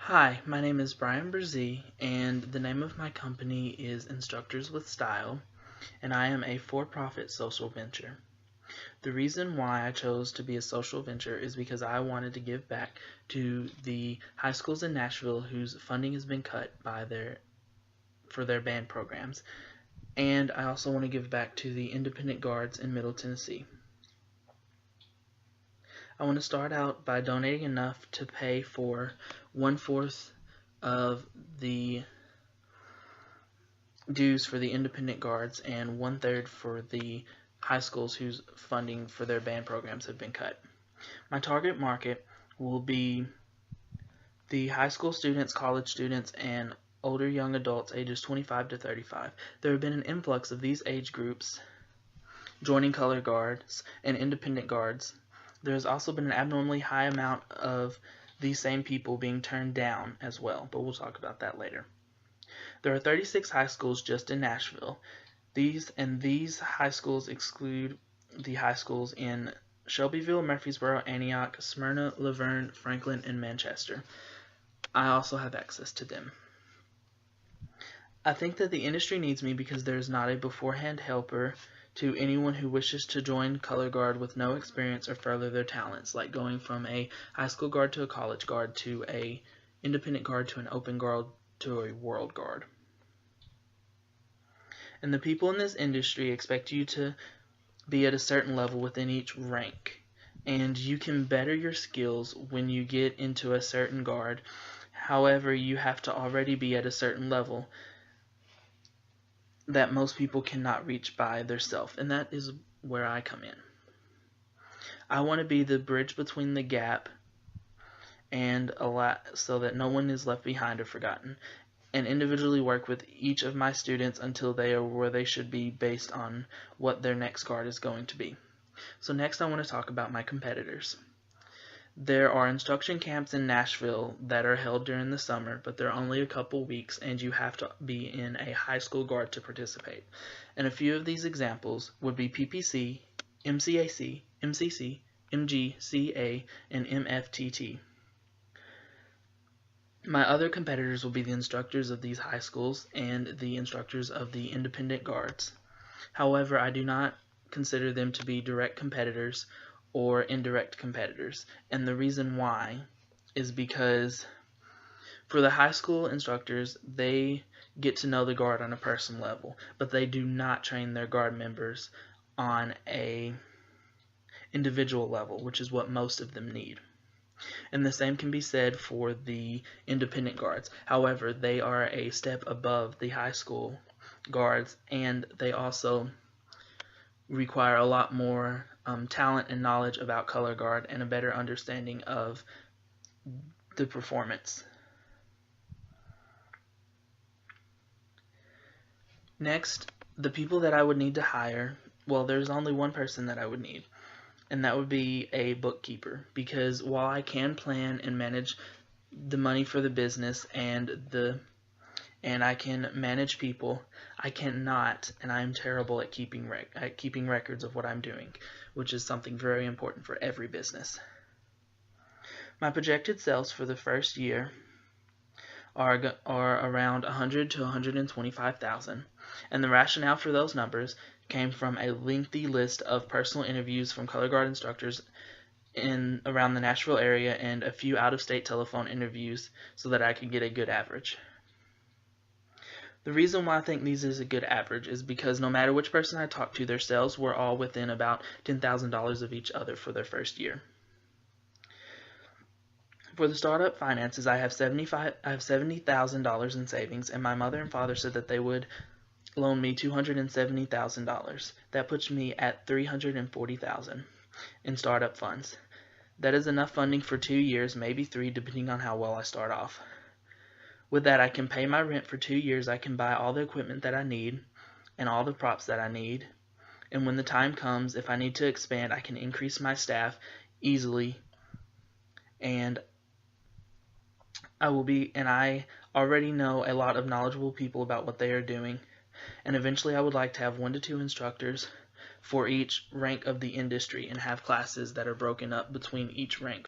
Hi, my name is Bryan Breezee, and the name of my company is Instructors with Style, and I am a for-profit social venture. The reason why I chose to be a social venture is because I wanted to give back to the high schools in Nashville whose funding has been cut for their band programs, and I also want to give back to the independent guards in Middle Tennessee. I want to start out by donating enough to pay for 1/4 of the dues for the independent guards and 1/3 for the high schools whose funding for their band programs have been cut. My target market will be the high school students, college students, and older young adults ages 25 to 35. There have been an influx of these age groups joining color guards and independent guards. There has also been an abnormally high amount of these same people being turned down as well, but we'll talk about that later. There are 36 high schools just in Nashville. These high schools exclude the high schools in Shelbyville, Murfreesboro, Antioch, Smyrna, Laverne, Franklin, and Manchester. I also have access to them. I think that the industry needs me because there is not a beforehand helper to anyone who wishes to join color guard with no experience or further their talents, like going from a high school guard to a college guard to a independent guard to an open guard to a world guard. And the people in this industry expect you to be at a certain level within each rank, and you can better your skills when you get into a certain guard. However, you have to already be at a certain level that most people cannot reach by themselves, and that is where I come in. I want to be the bridge between the gap and so that no one is left behind or forgotten, and individually work with each of my students until they are where they should be based on what their next guard is going to be. So next I want to talk about my competitors. There are instruction camps in Nashville that are held during the summer, but they're only a couple weeks, and you have to be in a high school guard to participate. And a few of these examples would be PPC, MCAC, MCC, MGCA, and MFTT. My other competitors will be the instructors of these high schools and the instructors of the independent guards. However, I do not consider them to be direct competitors or indirect competitors, and the reason why is because for the high school instructors, they get to know the guard on a personal level, but they do not train their guard members on a individual level, which is what most of them need. And the same can be said for the independent guards. However, they are a step above the high school guards, and they also require a lot more talent and knowledge about color guard and a better understanding of the performance. Next, the people that I would need to hire, well, there's only one person that I would need, and that would be a bookkeeper, because while I can plan and manage the money for the business and I can manage people, I cannot, and I am terrible at keeping records of what I'm doing, which is something very important for every business. My projected sales for the first year are around 100 to 125,000, and the rationale for those numbers came from a lengthy list of personal interviews from color guard instructors in around the Nashville area and a few out-of-state telephone interviews so that I could get a good average. The reason why I think these is a good average is because no matter which person I talk to, their sales were all within about $10,000 of each other for their first year. For the startup finances, I have $70,000 in savings, and my mother and father said that they would loan me $270,000. That puts me at $340,000 in startup funds. That is enough funding for 2 years, maybe 3, depending on how well I start off. With that, I can pay my rent for 2 years. I can buy all the equipment that I need and all the props that I need. And when the time comes, if I need to expand, I can increase my staff easily. And I already know a lot of knowledgeable people about what they are doing. And eventually I would like to have 1 to 2 instructors for each rank of the industry and have classes that are broken up between each rank.